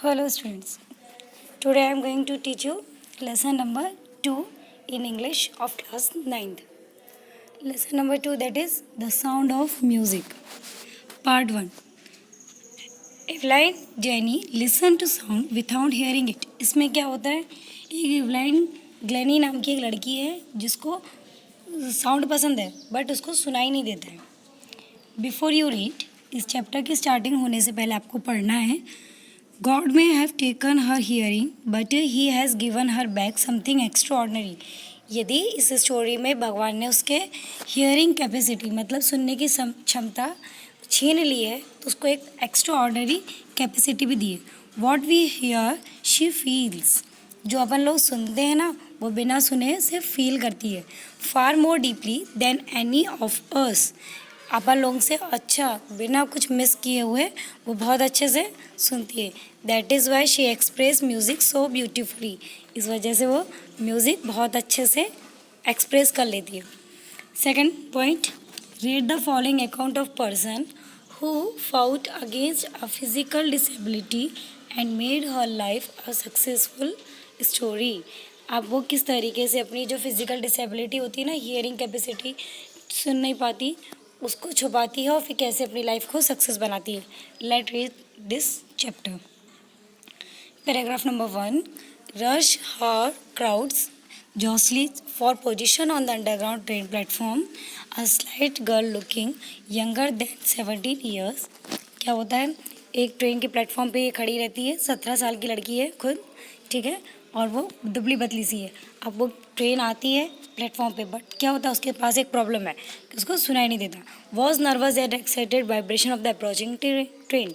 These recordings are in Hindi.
Hello students. Today I am going to teach you lesson number 2 in English of class 9th. Lesson number 2, that is the sound of music. Part 1. Evelyn Jenny listen to sound without hearing it. इसमें क्या होता है, एक एवलाइन ग्लेनी नाम की एक लड़की है जिसको साउंड पसंद है बट उसको सुनाई नहीं देता है. बिफोर यू रीड, इस चैप्टर की स्टार्टिंग होने से पहले आपको पढ़ना है. God may have taken her hearing, but he has given her back something extraordinary. यदि इस स्टोरी में भगवान ने उसके हियरिंग कैपेसिटी मतलब सुनने की क्षमता छीन ली है तो उसको एक एक्स्ट्रा ऑर्डनरी कैपेसिटी भी दी है. What we hear she feels. जो अपन लोग सुनते हैं ना वो बिना सुने से फील करती है. Far more deeply than any of us. अपन लोगों से अच्छा बिना कुछ मिस किए हुए वो बहुत अच्छे से सुनती है. That is why she express music so beautifully. इस वजह से वो म्यूज़िक बहुत अच्छे से एक्सप्रेस कर लेती है. Second point, read the following account of person who fought against a physical disability and made her life a successful story. अब वो किस तरीके से अपनी जो फिजिकल डिसेबिलिटी होती है ना, हियरिंग कैपेसिटी, सुन नहीं पाती, उसको छुपाती है और फिर कैसे अपनी लाइफ को सक्सेस बनाती है. Let read this chapter. Paragraph number 1. Rush her crowds jostle for position on the underground train platform. A slight girl looking younger than 17 years. क्या होता है, एक ट्रेन के प्लेटफॉर्म पे ये खड़ी रहती है. 17 साल की लड़की है खुद, ठीक है, और वो दुबली पतली सी है. अब वो ट्रेन आती है प्लेटफॉर्म पे, बट क्या होता है उसके पास एक प्रॉब्लम है कि उसको सुनाई नहीं देता. Was nervous and excited vibration of the approaching train.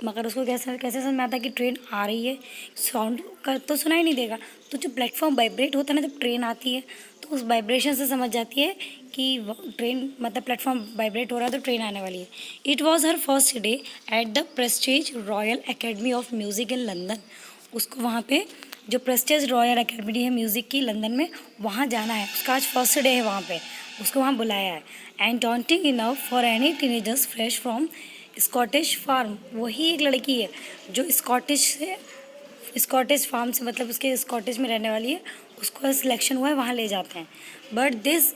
मगर उसको कैसे कैसे समझ में आता है कि ट्रेन आ रही है, साउंड का तो सुनाई नहीं देगा. तो जो प्लेटफॉर्म वाइब्रेट होता है ना जब ट्रेन आती है तो उस वाइब्रेशन से समझ जाती है कि ट्रेन मतलब प्लेटफॉर्म वाइब्रेट हो रहा है तो ट्रेन आने वाली है. It was her first day at the Prestige royal academy of music in London. उसको वहाँ पे जो प्रेस्टीज रॉयल एकेडमी है म्यूज़िक की लंदन में, वहाँ जाना है. उसका आज फर्स्ट डे है वहाँ पे, उसको वहाँ बुलाया है. And daunting enough for any teenagers fresh from Scottish farm. वही एक लड़की है जो स्कॉटिश फार्म से मतलब उसके स्कॉटिश में रहने वाली है, उसको सिलेक्शन हुआ है, वहाँ ले जाते हैं. But this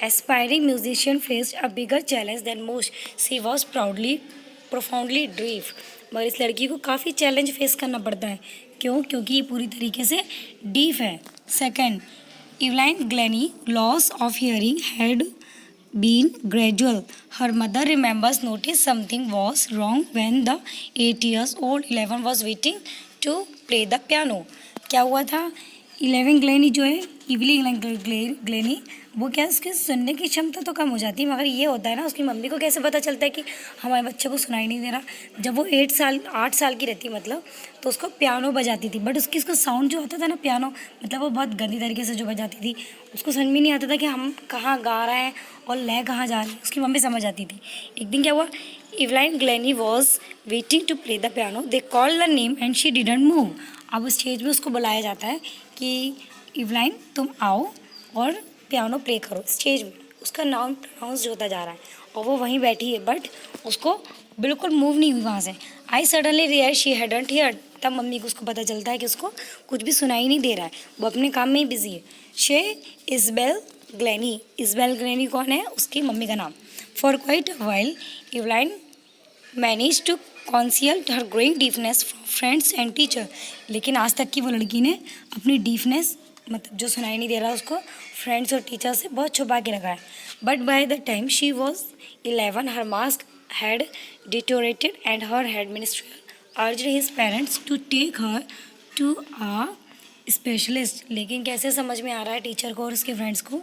aspiring musician faced a bigger challenge than most. She was profoundly deaf. मगर इस लड़की को काफ़ी चैलेंज फेस करना पड़ता है. क्यों? क्योंकि ये पूरी तरीके से डीफ है. Second, Evelyn Glennie loss of hearing had been gradual. Her mother remembers noticed something was wrong when the 8 years old 11 was waiting to play the piano. क्या हुआ था, 11 ग्लेनी जो है, इवली ग्लेनी, वो क्या उसके सुनने की क्षमता तो कम हो जाती है, मगर ये होता है ना उसकी मम्मी को कैसे पता चलता है कि हमारे बच्चे को सुनाई नहीं दे रहा. जब वो 8 साल की रहती मतलब तो उसको पियानो बजाती थी, बट उसका साउंड जो होता था ना पियानो मतलब वो बहुत गंदी तरीके से जो बजाती थी, उसको समझ में नहीं आता था कि हम कहाँ गा रहे हैं और लय कहाँ जा रही है. उसकी मम्मी समझ आती थी. एक दिन क्या हुआ, Evelyn Glennie was waiting to play the piano. They call the name and she didn't move. अब स्टेज पे उसको बुलाया जाता है कि इवलाइन तुम आओ और पियानो प्ले करो. स्टेज में उसका नाम प्रोनाउंस होता जा रहा है और वो वहीं बैठी है, बट उसको बिल्कुल मूव नहीं हुई वहाँ से. I suddenly realise she hadn't heard. तब मम्मी को उसको पता चलता है कि उसको कुछ भी सुनाई नहीं दे रहा है, वो अपने काम में ही बिजी है. शे इज़बेल ग्लेनी कौन है, उसकी मम्मी का नाम. For quite a while Evelyn manage to conceal her growing deafness from friends and teacher. लेकिन आज तक की वो लड़की ने अपनी डीफनेस मतलब जो सुनाई नहीं दे रहा उसको फ्रेंड्स और टीचर से बहुत छुपा के रखा है. But by the time she was 11 her mask had deteriorated and her head administrator urged his parents to take her to a specialist. लेकिन कैसे समझ में आ रहा है टीचर को और उसके फ्रेंड्स को,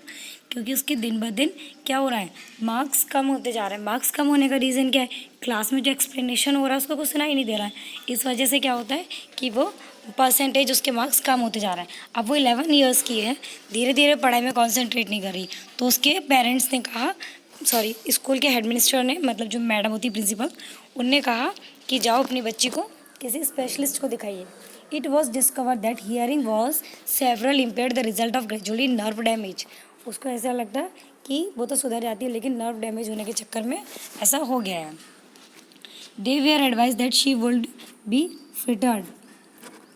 क्योंकि उसके दिन ब दिन क्या हो रहा है, मार्क्स कम होते जा रहे हैं. मार्क्स कम होने का रीज़न क्या है, क्लास में जो एक्सप्लेनेशन हो रहा है उसको कुछ सुनाई नहीं दे रहा है. इस वजह से क्या होता है कि वो परसेंटेज उसके मार्क्स कम होते जा रहे हैं. अब वो 11 ईयर्स की है, धीरे धीरे पढ़ाई में कॉन्सेंट्रेट नहीं कर रही. तो उसके पेरेंट्स ने कहा, स्कूल के हेडमिनिस्टर ने मतलब जो मैडम होती प्रिंसिपल, उनने कहा कि जाओ अपनी बच्ची को किसी स्पेशलिस्ट को दिखाइए. It was discovered that hearing was several impaired the result of gradually nerve damage. उसको ऐसा लगता है कि वो तो सुधर जाती है लेकिन नर्व डैमेज होने के चक्कर में ऐसा हो गया है. They were advised that she would be fitted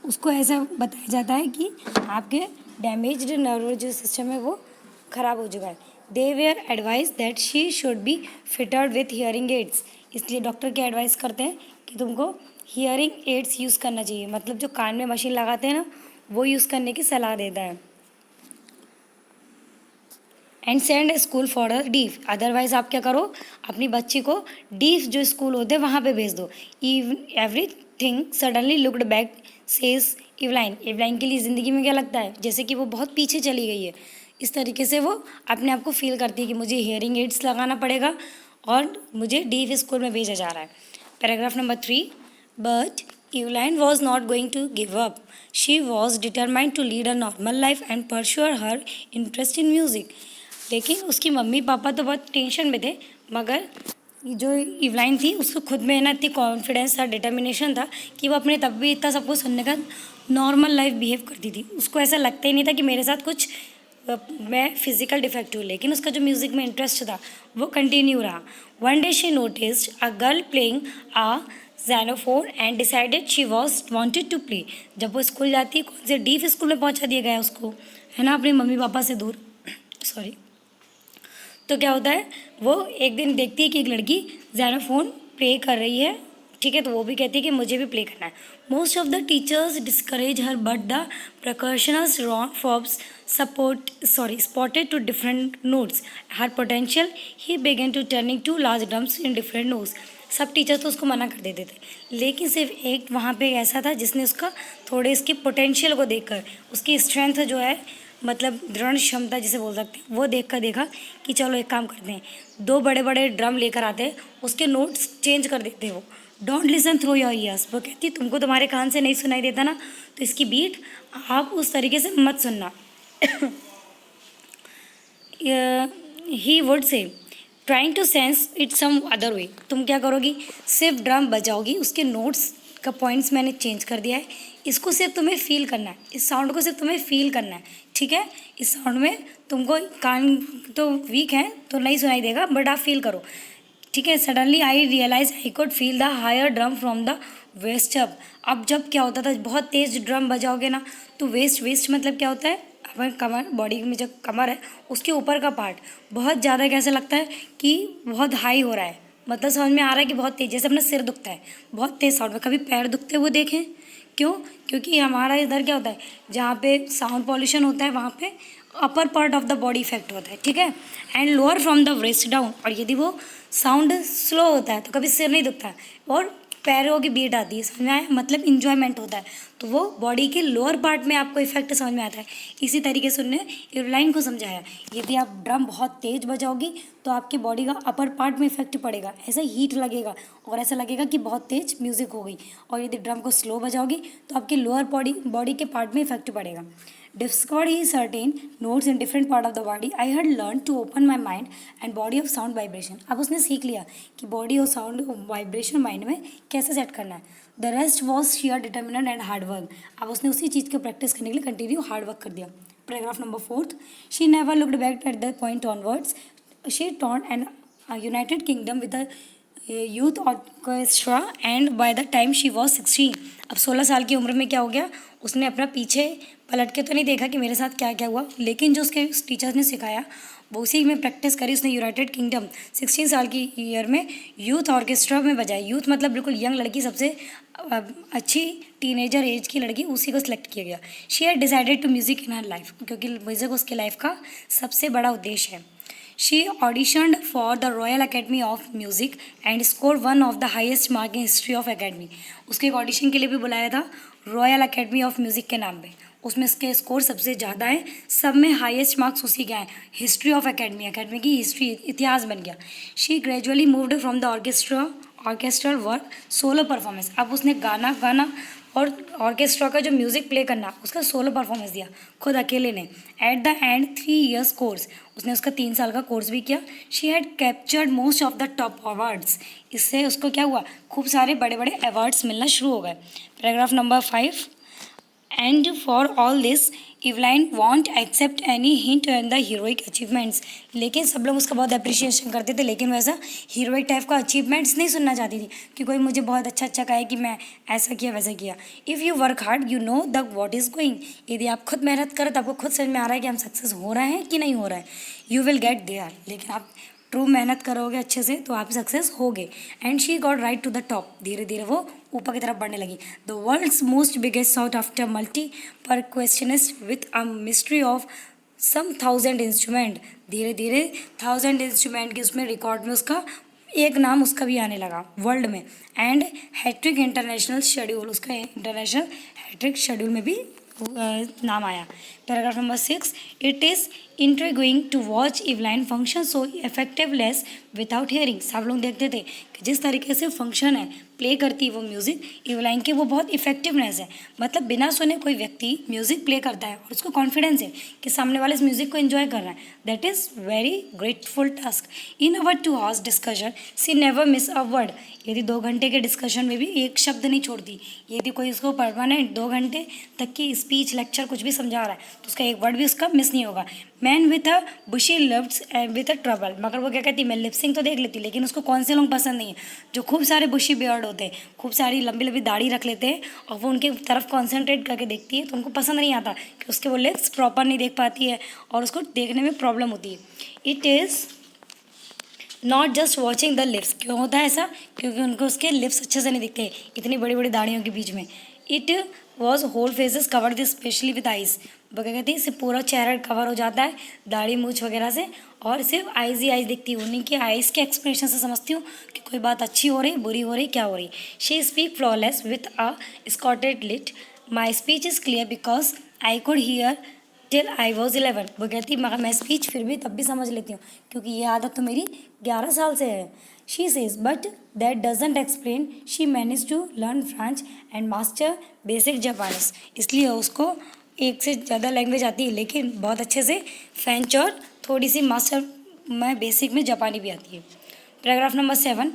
उसको ऐसा बताया जाता है कि आपके डैमेज्ड नर्वस जो सिस्टम है वो ख़राब हो चुका है। They were advice that she should be fitted with hearing aids, इसलिए डॉक्टर क्या एडवाइस करते हैं कि तुमको हियरिंग एड्स यूज़ करना चाहिए, मतलब जो कान में मशीन लगाते हैं ना वो यूज़ करने की सलाह देता है। And send school for a deaf, otherwise आप क्या करो, अपनी बच्ची को डीफ जो स्कूल होते हैं वहाँ पे भेज दो। Every thing suddenly looked back says Evelyn, Evelyn के लिए ज़िंदगी में क्या लगता है जैसे कि वो बहुत पीछे चली गई है। इस तरीके से वो अपने आप को फील करती है कि मुझे हियरिंग एड्स लगाना पड़ेगा और मुझे डीफ स्कूल में भेजा जा रहा है। Paragraph number 3, but Evelyn was not going to give up. She was determined to lead a normal life and pursue her interest in music. लेकिन उसकी मम्मी पापा तो बहुत टेंशन में थे, मगर जो इवलाइन थी उसको खुद में ना इतनी कॉन्फिडेंस था, डिटर्मिनेशन था कि वो अपने तब भी इतना सब कुछ सुनने का नॉर्मल लाइफ बिहेव करती थी। उसको ऐसा लगता ही नहीं था कि मेरे साथ कुछ मैं फिजिकल डिफेक्ट हूँ, लेकिन उसका जो म्यूज़िक में इंटरेस्ट था वो कंटिन्यू रहा। One day she noticed a girl playing a xylophone and decided she was wanted to play. जब वो स्कूल जाती है, कौन से डीफ स्कूल में पहुँचा दिया गया उसको, है ना, अपने मम्मी पापा से दूर सॉरी। तो क्या होता है, वो एक दिन देखती है कि एक लड़की ज़ैनोफोन प्ले कर रही है, ठीक है, तो वो भी कहती है कि मुझे भी प्ले करना है। Most of the teachers discourage her but the percussionist Ron Forbes spotted to different notes her potential. He began to turning two large drums in different notes. सब टीचर तो उसको मना कर देते थे, लेकिन सिर्फ एक वहाँ पे ऐसा था जिसने उसका थोड़े इसकी पोटेंशियल को देखकर, उसकी स्ट्रेंथ जो है, मतलब दृढ़ क्षमता जिसे बोल सकते हैं, वो देख कर देखा कि चलो एक काम करते हैं, दो बड़े बड़े ड्रम लेकर आते हैं, उसके नोट्स चेंज कर देते हैं। वो don't listen through your ears, वो कहती है तुमको तुम्हारे कान से नहीं सुनाई देता ना, तो इसकी बीट आप उस तरीके से मत सुनना। He would say trying to sense it some other way, तुम क्या करोगी, सिर्फ ड्रम बजाओगी, उसके नोट्स का पॉइंट्स मैंने चेंज कर दिया है, इसको सिर्फ तुम्हें फील करना है, इस साउंड को सिर्फ तुम्हें फील करना है, ठीक है। इस साउंड में तुमको कान तो वीक है तो नहीं सुनाई देगा, बट आप फील करो, ठीक है। Suddenly I realise I could feel the higher drum from the waist. अब जब क्या होता था, बहुत तेज ड्रम बजाओगे ना तो वेस्ट मतलब क्या होता है, अपन कमर, बॉडी में जो कमर है उसके ऊपर का पार्ट बहुत ज़्यादा कैसे लगता है कि बहुत हाई हो रहा है, मतलब समझ में आ रहा है कि बहुत तेज, जैसे अपना सिर दुखता है बहुत तेज साउंड में, कभी पैर दुखते हुए देखें, क्यों, क्योंकि हमारा इधर क्या होता है, जहाँ पे साउंड पॉल्यूशन होता है वहाँ पे upper part of the body effect होता है, ठीक है। And lower from the waist down, और यदि वो साउंड स्लो होता है तो कभी सिर नहीं दुखता है और पैरों की बीट आती है, समझ में आया, मतलब इंजॉयमेंट होता है, तो वो बॉडी के लोअर पार्ट में आपको इफेक्ट समझ में आता है। इसी तरीके से उन्होंने इवलाइन को समझाया, यदि आप ड्रम बहुत तेज बजाओगी तो आपकी बॉडी का अपर पार्ट में इफेक्ट पड़ेगा, ऐसा हीट लगेगा और ऐसा लगेगा कि बहुत तेज म्यूजिक हो गई, और यदि ड्रम को स्लो बजाओगी तो आपके लोअर बॉडी के पार्ट में इफेक्ट पड़ेगा। Discovered he certain notes in different part of the body. I had learned to open my mind and body of sound vibration. अब उसने सीख लिया कि बॉडी और साउंड वाइब्रेशन माइंड में कैसे सेट करना है। The rest was share determinant and hard work. अब उसने उसी चीज़ को प्रैक्टिस करने के लिए कंटिन्यू हार्ड वर्क कर दिया। Paragraph number 4, she never looked back at the point onwards, she turn an United Kingdom with a youth orchestra and by the time she was 16। अब 16 साल की उम्र में क्या हो गया, उसने अपना पीछे पलट के तो नहीं देखा कि मेरे साथ क्या क्या हुआ, लेकिन जो उसके टीचर्स ने सिखाया वो उसी में प्रैक्टिस करी। उसने यूनाइटेड किंगडम 16 साल की ईयर में यूथ ऑर्केस्ट्रा में बजाई। यूथ मतलब बिल्कुल यंग लड़की, सबसे अच्छी टीनेजर एज की लड़की, उसी को सिलेक्ट किया गया। She had decided to music in her life, क्योंकि म्यूज़िक उसके लाइफ का सबसे बड़ा उद्देश्य है। She auditioned for the Royal Academy of Music and scored one of the highest mark in history of Academy. उसके एक ऑडिशन के लिए भी बुलाया था रॉयल अकेडमी ऑफ म्यूज़िक के नाम पे, उसमें इसके स्कोर सबसे ज़्यादा है, सब में हाईएस्ट मार्क्स उसी के आए। हिस्ट्री ऑफ एकेडमी, एकेडमी की हिस्ट्री, इतिहास बन गया। She gradually moved from the orchestral work solo performance. अब उसने गाना और ऑर्केस्ट्रा का जो म्यूज़िक प्ले करना, उसका सोलो परफॉर्मेंस दिया खुद अकेले ने। At the end 3 years course, उसने उसका 3 साल का कोर्स भी किया। She had captured most of the top awards, इससे उसको क्या हुआ, खूब सारे बड़े बड़े अवार्ड्स मिलना शुरू हो गए। Paragraph number 5, And for all this, Eveline won't accept any hint in the heroic achievements. लेकिन सब लोग उसका बहुत अप्रिशिएशन करते थे, लेकिन वैसा हीरोइक टाइप का अचीवमेंट्स नहीं सुनना चाहती थी कि कोई मुझे बहुत अच्छा अच्छा कहे कि मैं ऐसा किया वैसा किया. If you work hard you know the what is going. यदि आप खुद मेहनत करो तो आपको खुद समझ में आ रहा है कि हम सक्सेस हो रहे हैं कि नहीं हो रहा है. You will get there. लेकिन आप ट्रू मेहनत करोगे अच्छे से तो आप सक्सेस होगे. And she got right to the top. धीरे धीरे वो ऊपर की तरफ बढ़ने लगी. The world's most biggest sought after multi percussionist with a mystery of some 1000 instrument. धीरे धीरे 1000 इंस्ट्रूमेंट की उसमें रिकॉर्ड में उसका एक नाम उसका भी आने लगा वर्ल्ड में. एंड हैट्रिक इंटरनेशनल शेड्यूल, उसका इंटरनेशनल हैट्रिक शेड्यूल में भी नाम आया. Paragraph number 6. It is intriguing to watch Evelyn function so effectively without hearing. सब लोग देखते थे कि जिस तरीके से फंक्शन है, प्ले करती है वो म्यूज़िक इवलाइन के, वो बहुत इफेक्टिवनेस है. मतलब बिना सुने कोई व्यक्ति म्यूज़िक प्ले करता है और उसको कॉन्फिडेंस है कि सामने वाले इस म्यूज़िक को एंजॉय कर रहा है. That is very grateful task. In our 2 hours discussion she never miss a word. यदि 2 घंटे के डिस्कशन में भी एक शब्द नहीं छोड़ती. यदि कोई उसको परमानेंट 2 घंटे तक की स्पीच लेक्चर कुछ भी समझा रहा है तो उसका एक वर्ड भी उसका मिस नहीं होगा. Man with a bushy lips and with a trouble. मगर वो क्या कहती है, मैं लिपसिंग तो देख लेती लेकिन उसको कौन से लोग पसंद नहीं है, जो खूब सारे बुशी बियर्ड होते हैं, खूब सारी लंबी लंबी दाढ़ी रख लेते हैं और वो उनके तरफ कॉन्सेंट्रेट करके देखती है तो उनको पसंद नहीं आता कि उसके वो लिप्स प्रॉपर नहीं देख पाती है और उसको देखने में प्रॉब्लम होती है. It is not just watching the lips. क्यों होता है ऐसा? क्योंकि उनको उसके लिप्स अच्छे से नहीं दिखते इतनी बड़ी बड़ी दाढ़ियों के बीच में. It was whole faces covered specially with eyes. वो क्या कहती है, इससे पूरा चेहरा कवर हो जाता है दाढ़ी मूछ वगैरह से और सिर्फ आइज ही आइज दिखती है. उन्हीं के आइज के एक्सप्रेशन से समझती हूँ कि कोई बात अच्छी हो रही, बुरी हो रही, क्या हो रही. She speak flawless with a Scottish lilt. My speech is clear because I could hear till I was 11. वो कहती मगर मैं स्पीच फिर भी तब भी समझ लेती हूँ क्योंकि ये आदत तो मेरी 11 साल से है. She says but that doesn't explain she manage to learn French and master basic Japanese. इसलिए उसको एक से ज़्यादा लैंग्वेज आती है लेकिन बहुत अच्छे से फ्रेंच और थोड़ी सी मास्टर में बेसिक में जापानी भी आती है. Paragraph number 7.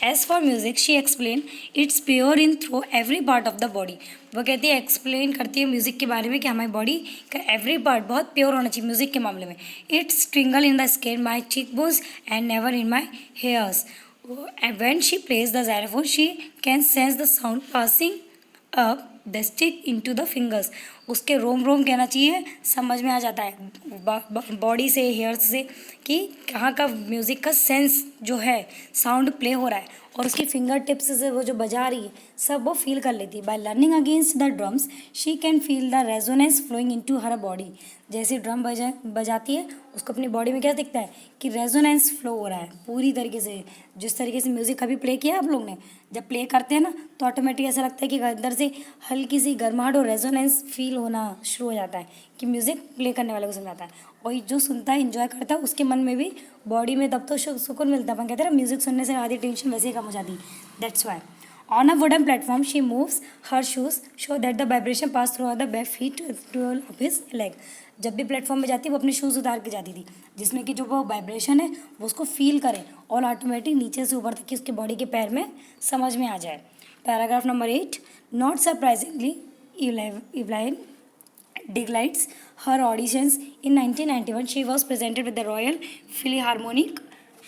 As for music, she explained it's pure in through every part of the body. वो कहती है एक्सप्लेन करती है म्यूज़िक के बारे में कि हमारी बॉडी का एवरी पार्ट बहुत प्योर होना चाहिए म्यूज़िक के मामले में. It's tingle in the scale my cheek bones and never in my hairs. When she plays the xylophone, she can sense the sound passing up the stick into the fingers. उसके रोम रोम कहना चाहिए, समझ में आ जाता है बॉडी से, हेयर्स से कि कहाँ का म्यूज़िक का सेंस जो है साउंड प्ले हो रहा है और उसकी फिंगर टिप्स से वो जो बजा रही है सब वो फील कर लेती है. By learning against the drums she can feel the resonance flowing into her body. जैसे ड्रम बजाती है उसको अपनी बॉडी में क्या दिखता है कि रेजोनेंस फ्लो हो रहा है पूरी तरीके से. जिस तरीके से म्यूज़िक कभी प्ले किया आप लोग ने, जब प्ले करते हैं ना तो ऑटोमेटिक ऐसा लगता है कि अंदर से हल्की सी गर्माहट और रेजोनेंस फील होना शुरू हो जाता है कि म्यूज़िक प्ले करने वाले को समझाता है. और जो सुनता है इंजॉय करता है उसके मन में भी बॉडी में तब तो सुकून मिलता है. अपन कहते हैं ना म्यूज़िक सुनने से आधी टेंशन वैसे ही कम हो जाती है. That's why on a wooden platform she moves her shoes show that the vibration pass through the back feet of his leg. जब भी प्लेटफॉर्म पे जाती है वो अपने शूज़ उतार के जाती थी जिसमें कि जो वो वाइब्रेशन है वो उसको फील करे और ऑटोमेटिक नीचे से ऊपर तक की उसके बॉडी के पैर में समझ में आ जाए. Paragraph number 8. Not surprisingly Evelyn declines her auditions in 1991. She was presented with the Royal Philharmonic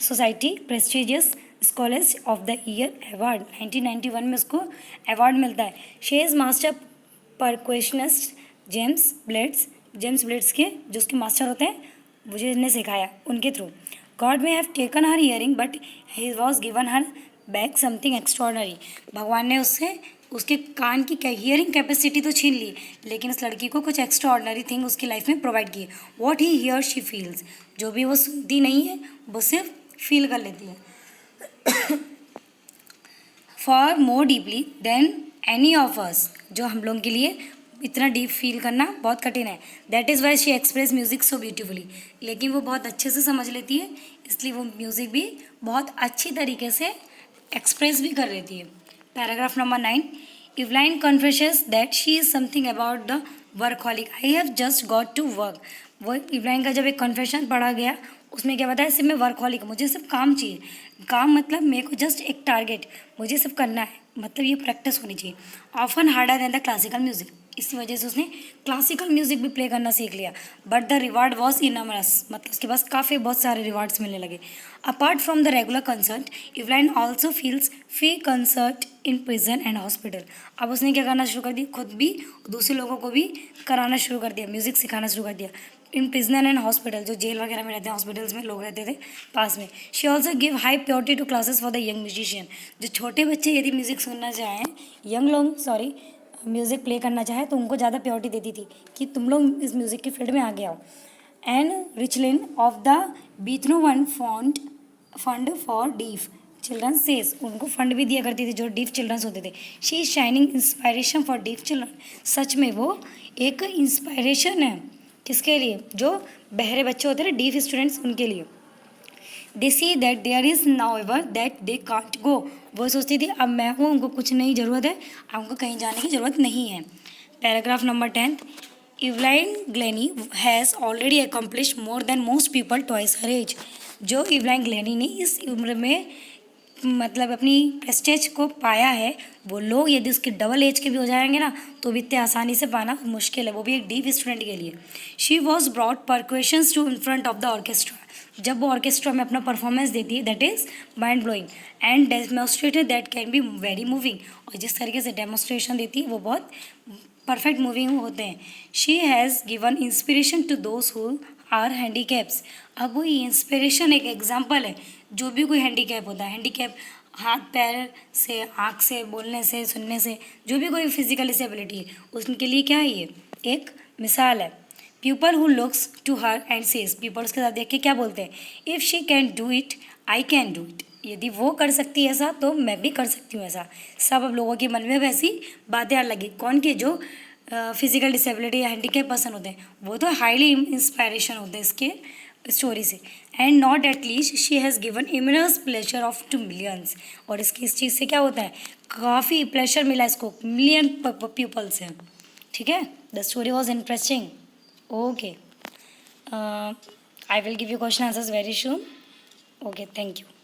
Society prestigious Scholars of the Year Award. 1991 में उसको अवार्ड मिलता है. She is master percussionist James blades के जो उसके मास्टर होते हैं मुझे इन्हें सिखाया उनके through. God may have taken her hearing but he was given her back something extraordinary. भगवान ने उससे उसके कान की हियरिंग कैपेसिटी तो छीन ली लेकिन उस लड़की को कुछ एक्स्ट्रा ऑर्डनरी थिंग उसकी लाइफ में प्रोवाइड की. What he here she feels. जो भी वो सुनती नहीं है वो सिर्फ फील कर लेती है. For more deeply than any of us. जो हम लोगों के लिए इतना डीप फील करना बहुत कठिन है. That is why she express music so beautifully. लेकिन वो बहुत अच्छे से समझ लेती है इसलिए वो म्यूज़िक भी बहुत अच्छी तरीके से एक्सप्रेस भी कर लेती है. Paragraph number 9. Eveline confesses that she is something about the workaholic. I have just got to work. वो इवलाइन का जब एक कन्फेशन पढ़ा गया उसमें क्या बताया, सिर्फ मैं वर्कहॉलिक, मुझे सिर्फ काम चाहिए. काम मतलब मेरे को जस्ट एक टारगेट, मुझे सिर्फ करना है. मतलब ये प्रैक्टिस होनी चाहिए. Often harder than the classical music. इसी वजह से उसने क्लासिकल म्यूजिक भी प्ले करना सीख लिया. But the reward was immense, मतलब उसके पास काफ़ी बहुत सारे रिवार्ड्स मिलने लगे. Apart from the regular concert, Evelyn also feels free concert in prison and hospital. अब उसने क्या करना शुरू कर दिया, खुद भी दूसरे लोगों को भी कराना शुरू कर दिया, म्यूज़िक सिखाना शुरू कर दिया. इन प्रिजनर एंड हॉस्पिटल, जो जेल वगैरह में रहते हैं, हॉस्पिटल्स में लोग रहते थे पास में. She also give high purity to classes for the young musician. जो छोटे बच्चे यदि म्यूज़िक सुनना चाहें, यंग लोग सॉरी म्यूज़िक प्ले करना चाहे तो उनको ज़्यादा प्योरिटी देती थी कि तुम लोग इस म्यूज़िक की फील्ड में आगे आओ. एंड रिचलिन of the Beethoven fund for deaf children says, उनको फंड भी दिया करती थी जो डीफ चिल्ड्रंस होते थे. She is shining inspiration for deaf children. सच में वो एक इंस्पायरेशन है. किसके लिए? जो बहरे बच्चे होते हैं ना, डीफ स्टूडेंट्स, उनके लिए. They see that there is now ever that they can't go. वो सोचती थी अब मैं हूँ, उनको कुछ नहीं ज़रूरत है, अब उनको कहीं जाने की ज़रूरत नहीं है. Paragraph number 10. Evelyn Glennie has already accomplish more than most people twice her age. जो इवलाइन ग्लेनी ने इस उम्र में मतलब अपनी प्रेस्टेज को पाया है, वो लोग यदि उसके डबल एज के भी हो जाएंगे ना तो भी इतने आसानी से पाना मुश्किल है, वो भी एक डीप स्टूडेंट के लिए. She was brought percussions to in front of the orchestra. जब वो ऑर्केस्ट्रा में अपना परफॉर्मेंस देती है, that is mind blowing and demonstrated that can be very moving. और जिस तरीके से डेमोस्ट्रेशन देती है वो बहुत परफेक्ट मूविंग होते हैं. She has given inspiration to those who are handicaps. अब वो इंस्पिरेशन एक एग्जाम्पल है. जो भी कोई हैंडीकैप होता है, हैंडीकैप हाथ पैर से, आँख से, बोलने से, सुनने से, जो भी कोई फिजिकल डिसेबिलिटी है, उनके लिए क्या है, ये एक मिसाल है. People who looks to her and says, people उसके साथ देख के क्या बोलते हैं, if she can do it I can do it. यदि वो कर सकती है ऐसा तो मैं भी कर सकती हूँ ऐसा. सब अब लोगों के मन में वैसी बातें आने लगी. कौन के? जो फिजिकल डिसेबिलिटी या हैंडीकैप पर्सन होते हैं, वो तो हाईली इंस्पायरेशन होते हैं इसके स्टोरी से. And not at least she has given immense pleasure of to millions. और इसकी इस चीज़ से क्या होता है, काफ़ी प्लेजर मिला इसको मिलियन पीपल से. ठीक है. The story was interesting. Okay. I will give you question answers very soon. Okay, thank you.